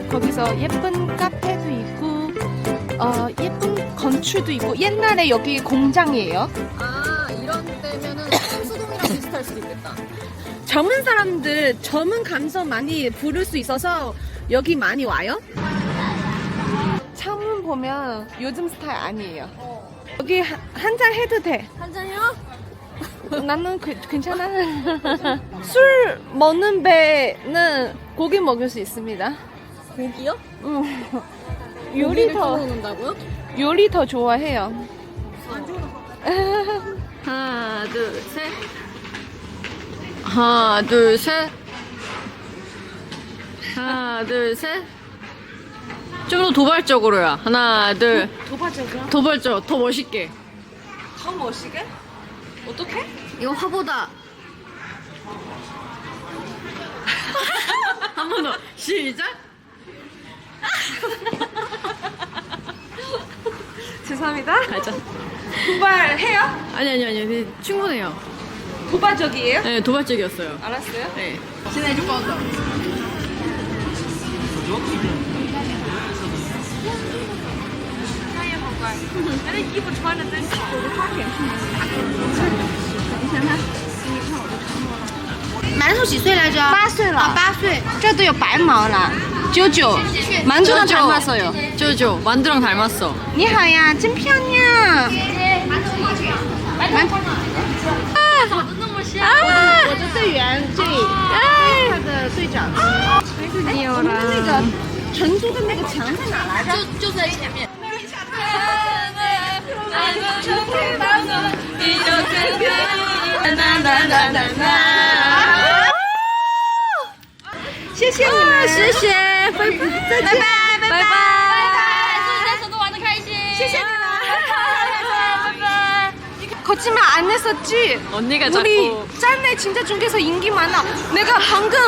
거기서 예쁜 카페도 있고 예쁜 건축도 있고 옛날에 여기 공장이에요. 아, 이런 데면은 수동이랑 비슷할 수도 있겠다. 젊은 사람들 젊은 감성 많이 부를 수 있어서 여기 많이 와요. 창문 보면 요즘 스타일 아니에요. 여기 한잔 해도 돼. 한 잔이요? 나는 괜찮아. 술 먹는 배는 고기 먹을 수 있습니다. 고기요? 응. 요리 더 먹는다고요? 요리 더 좋아해요. 하나, 둘, 셋. 하나, 둘, 셋. 하나, 둘, 셋. 좀 더 도발적으로야. 하나, 둘. 도발적이야? 도발적, 더 멋있게. 더 멋있게? 어떻게? 이거 화보다. 한 번 더. 시작. 죄송합니다. 가자. 도발해요? 아니. 충분해요. 도발적이에요? 네, 도발적이었어요. 알았어요. 네.现在就报道. 나衣服穿的真好，我的花点馒头几岁来着8岁了， 8岁. 这都有白毛了。九，만두랑 닮았어요. 쪼쪼, 만두랑 닮았어. 你好呀，真漂亮。我的队员最，他的队长。哎，我们的那个成都的那个墙在哪来着？就在前面. 谢谢你们，谢谢，再见，拜拜。 祝你在成都玩得开心. 谢谢你们，拜拜。 거짓말 안 했었지? 언니가 우리 자꾸 짠내 진짜 중국에서 인기 많아. 내가 방금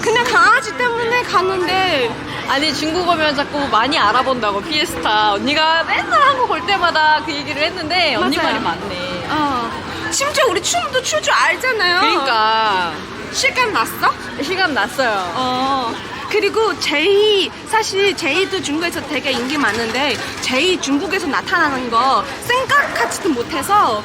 그냥 강아지 때문에 갔는데 아니 중국 오면 자꾸 많이 알아본다고 피에스타. 언니가 맨날 한국 올 때마다 그 얘기를 했는데 언니 맞아요. 말이 맞네. 심지어 우리 춤도 출 줄 알잖아요. 그러니까 실감 났어? 시간 났어요. 그리고 제이, 사실 제이도 중국에서 되게 인기 많은데 제이 중국에서 나타나는 거 생각하지도 못해서.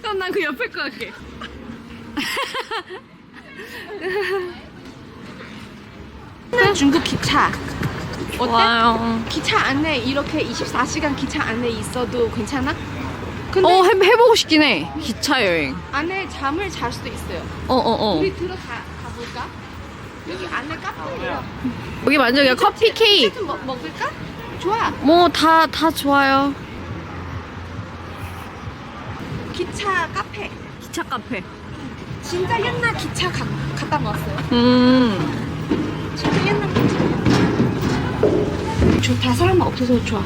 그럼 난 그 옆에 거 할게. 중국 기차 어때? 와요. 기차 안에 이렇게 24시간 기차 안에 있어도 괜찮아? 근데 해보고 싶긴 해. 기차 여행. 안에 잠을 잘 수도 있어요. 우리 들어가 볼까? 여기 안에 카페예요. 여기 완전 그냥 커피 케이크. 좀 먹을까? 좋아. 뭐 다 좋아요. 기차 카페. 기차 카페. 진짜 옛날 기차 갖다 놨어요. 진짜 옛날 기차. 좋다. 사람 없어서 좋아.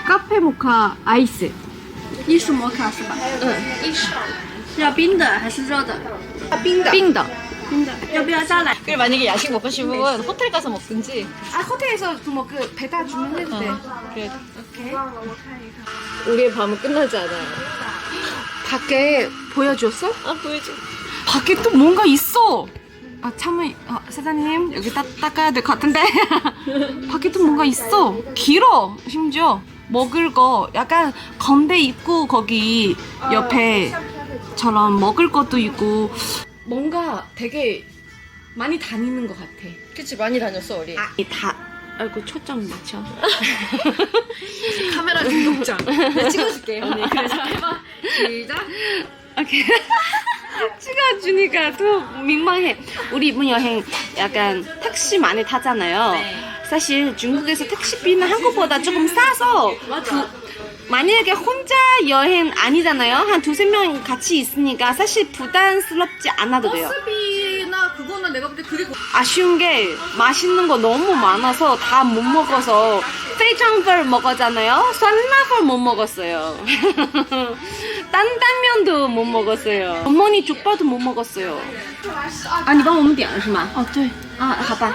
카페 모카 아이스. 艺术摩卡是吧？艺术是要冰的还是热的？ 빙다. 빙다. 冰的，要不要加奶？ 그리고 만약에 야식 먹고 싶으면 호텔 가서 먹든지. 아 호텔에서 그 배달 주문해도 돼. 그래. 오케이. 우리의 밤은 끝나지 않아요. 밖에 보여줬어? 아 보여줘. 밖에 또 뭔가 있어. 아 참을. 사장님 여기 닦아야 될 것 같은데. 밖에 또 뭔가 있어. 길어. 심지어 먹을 거 약간 건대 입구 거기 옆에처럼 먹을 것도 있고 뭔가 되게 많이 다니는 것 같아. 그치 많이 다녔어 우리. 아이고 초점 맞춰. 카메라 중독자. 내가 찍어줄게 언니. 그래서 해봐. 시작. 오케이. 찍어주니까 또 민망해. 우리 이번 여행 약간 택시 많이 타잖아요. 네. 사실 중국에서 택시비는 한국보다 조금 싸서 만약에 혼자 여행 아니잖아요. 한 두세 명 같이 있으니까 사실 부담스럽지 않아도 돼요. 버스비나 그거는 내가 볼 때 그리고 아쉬운 게 맛있는 거 너무 많아서 다 못 먹어서 페이장벌 먹었잖아요.酸辣粉 못 먹었어요.担担면도 못 먹었어요. 어머니 족발도 못 먹었어요. 아, 你帮我们点了是吗? 对， 아, 好吧.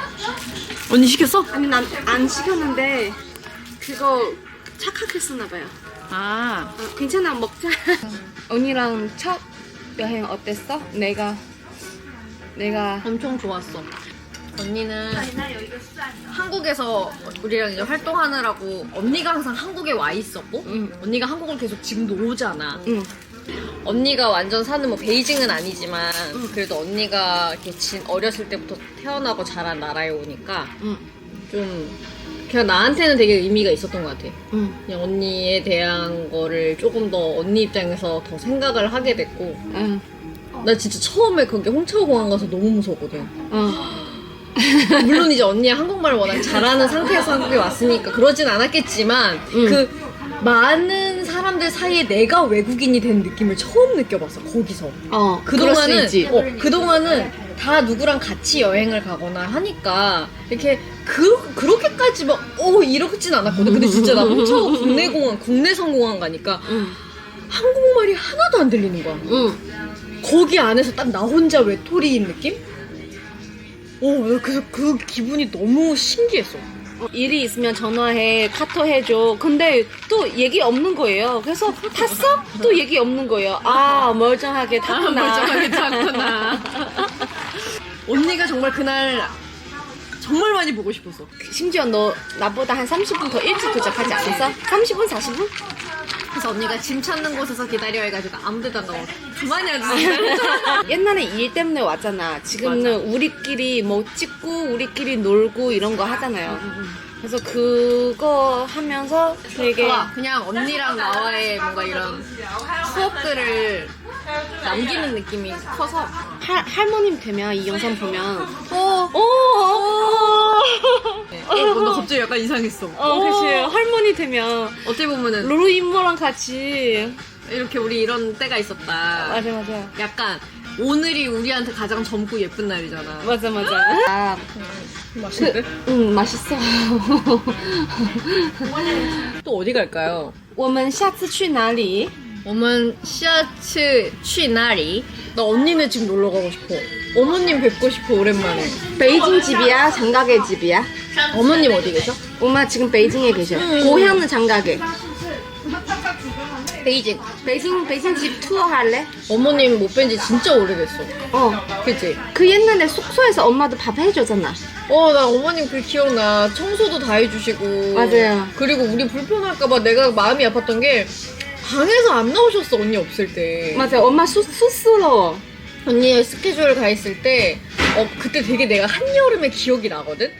언니 시켰어? 아니 난 안 시켰는데 그거 착하게 쓰나 봐요. 아, 괜찮아, 먹자. 언니랑 첫 여행 어땠어? 내가 엄청 좋았어. 언니는 한국에서 우리랑 이제 활동하느라고 언니가 항상 한국에 와 있었고 언니가 한국을 계속 지금도 오잖아. 언니가 완전 사는 뭐 베이징은 아니지만 그래도 언니가 이렇게 어렸을 때부터 태어나고 자란 나라에 오니까 좀 그냥 나한테는 되게 의미가 있었던 것 같아. 그냥 언니에 대한 거를 조금 더 언니 입장에서 더 생각을 하게 됐고 나 진짜 처음에 거기 홍차오공항 가서 너무 무서웠거든. 물론 이제 언니가 한국말을 워낙 잘하는 상태에서 한국에 왔으니까 그러진 않았겠지만 그 많은 사람들 사이에 내가 외국인이 된 느낌을 처음 느껴봤어 거기서. 그동안은 다 누구랑 같이 여행을 가거나 하니까 이렇게 그렇게까지 막 이러진 않았거든. 근데 진짜 나 홍차오 국내선 공항 가니까 한국말이 하나도 안 들리는 거야. 거기 안에서 딱 나 혼자 외톨이인 느낌? 그래서 그 기분이 너무 신기했어. 일이 있으면 전화해, 카톡 해줘. 근데 또 얘기 없는 거예요. 그래서 탔어? 또 얘기 없는 거예요. 멀쩡하게 탔구나. 언니가 정말 그날 정말 많이 보고 싶었어. 심지어 너 나보다 한 30분 더 일찍 도착하지 않았어? 30분, 40분? 그래서 언니가 짐 찾는 곳에서 기다려 해가지고 아무 데도 안 가고 그만이 하지. 옛날에 일 때문에 왔잖아. 지금은 우리끼리 뭐 찍고 우리끼리 놀고 이런 거 하잖아요. 그래서 그거 하면서 되게 그냥 언니랑 나와의 뭔가 이런 추억들을 남기는 느낌이 커서 할머님 되면 이 영상 보면 너 갑자기 약간 이상했어. 그치. 할머니 되면 어떻게 보면은 로로 이모랑 같이 이렇게 우리 이런 때가 있었다. 맞아. 약간 오늘이 우리한테 가장 젊고 예쁜 날이잖아. 맞아. 맛있는데? 맛있어. 또 어디 갈까요? 我们下次去哪里? 我们下次去哪里? 나 언니네 집 놀러 가고 싶어. 어머님 뵙고 싶어 오랜만에. 베이징 집이야? 장가게 집이야? 어머님 어디 계셔? 엄마 지금 베이징에 계셔. 고향은 장가게. 베이징. 베이징 집 투어 할래? 어머님 못 뵌 지 진짜 오래됐어. 그치? 그 옛날에 숙소에서 엄마도 밥 해줬잖아. 나 어머님 그 기억나. 청소도 다 해주시고. 맞아요. 그리고 우리 불편할까봐 내가 마음이 아팠던 게 방에서 안 나오셨어 언니 없을 때. 맞아. 엄마 쑥스러워. 언니 스케줄 가 있을 때 그때 되게 내가 한여름에 기억이 나거든?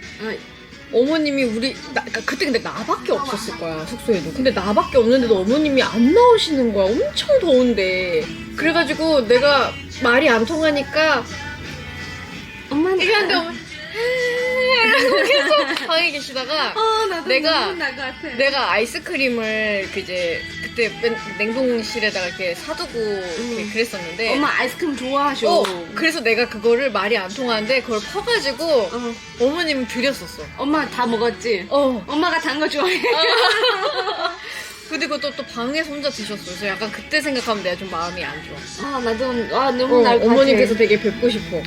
어머님이 그때 근데 나밖에 없었을 거야 숙소에도. 근데 나밖에 없는데도 어머님이 안 나오시는 거야. 엄청 더운데. 그래가지고 내가 말이 안 통하니까 엄마는 얘기하는데 어머니 계속 방에 계시다가 나도 내가 아이스크림을 그때 냉동실에다가 이렇게 사두고 이렇게 그랬었는데 엄마 아이스크림 좋아하셔. 그래서 내가 그거를 말이 안 통하는데 그걸 퍼가지고 어머님 드렸었어. 엄마 다 먹었지? 엄마가 단 거 좋아해. 근데 그것도 또 방에서 혼자 드셨어. 그래서 약간 그때 생각하면 내가 좀 마음이 안 좋아. 나도 너무 날 같아. 어머님께서 되게 뵙고 싶어.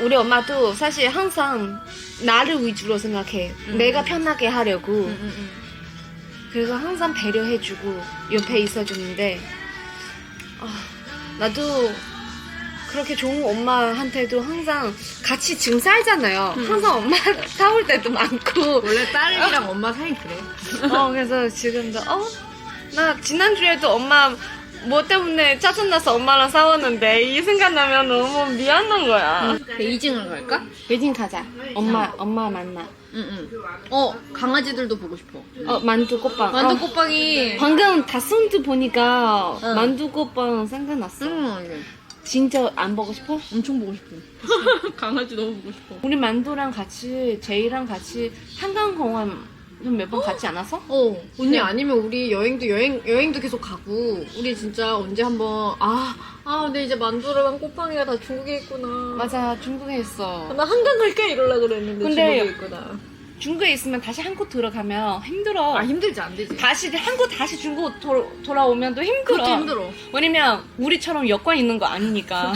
우리 엄마도 사실 항상 나를 위주로 생각해. 내가 편하게 하려고. 그래서 항상 배려해주고 옆에 있어주는데 나도 그렇게 좋은 엄마한테도 항상 같이 지금 살잖아요. 항상 엄마 싸울 때도 많고. 원래 딸이랑 엄마 사이 그래. 그래서 지금도 나 지난주에도 엄마 뭐 때문에 짜증나서 엄마랑 싸웠는데 이 생각나면 너무 미안한 거야. 베이징을 갈까? 베이징 가자. 엄마 만나. 강아지들도 보고 싶어. 만두 꽃빵. 만두 꽃빵이 방금 다순드 보니까 만두 꽃빵 생각났어. 진짜 안 보고 싶어? 엄청 보고 싶어. 강아지 너무 보고 싶어. 우리 만두랑 같이 제이랑 같이 한강공원 몇 번 갔지 않았어? 언니 아니면 우리 여행도 계속 가고 우리 진짜 언제 한번 근데 이제 만두랑 꽃빵이가 다 중국에 있구나. 맞아, 중국에 있어. 나 한강 갈게 이러려고 그랬는데 근데 중국에 있구나. 중국에 있으면 다시 한국 들어가면 힘들어. 힘들지 안 되지. 한국 다시 중국 돌아오면 또 힘들어. 그것도 힘들어. 왜냐면 우리처럼 여권 있는 거 아니니까.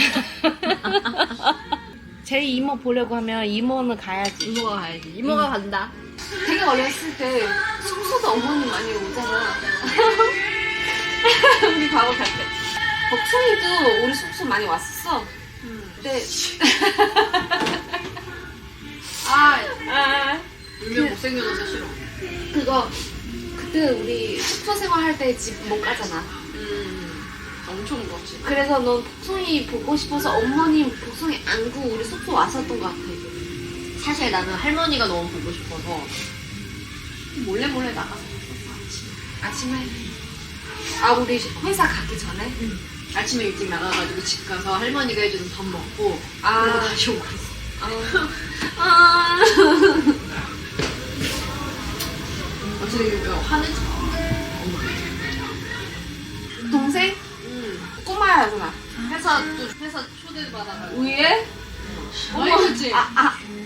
제 이모 보려고 하면 이모는 가야지. 이모가 가야지. 이모가 간다. 되게 어렸을 때 숙소도 어머니 많이 오잖아. 우리 과거 갈 때. 복숭이도 우리 숙소 많이 왔었어. 근데 울면 못생겨져서 싫어. 그거 그때 우리 숙소 생활할 때 집 못 가잖아. 엄청 울었지. 그래서 넌 복숭이 보고 싶어서 어머님 복숭이 안고 우리 숙소 왔었던 것 같아. 사실 나는 할머니가 너무 보고 싶어서 몰래 나가서 먹었어. 아침에 우리 회사 가기 전에. 아침에 일찍 나가가지고 집 가서 할머니가 해주는 밥 먹고 아. 그리고 다시 오고 있어. 어차피 왜 화내지 마. 엄마. 동생? 꼬마야 누나. 회사 초대받아가지고. 위에? 맛있지?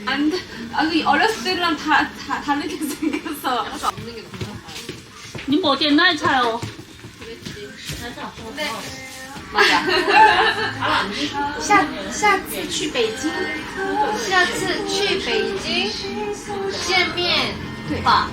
안 돼. 그 어렸을 때랑 다르게 생겼어. 약간 좀 없는 게 너무 좋아. 你冇点奶菜哦。 맞아. 下次去北京，下次去北京见面吧。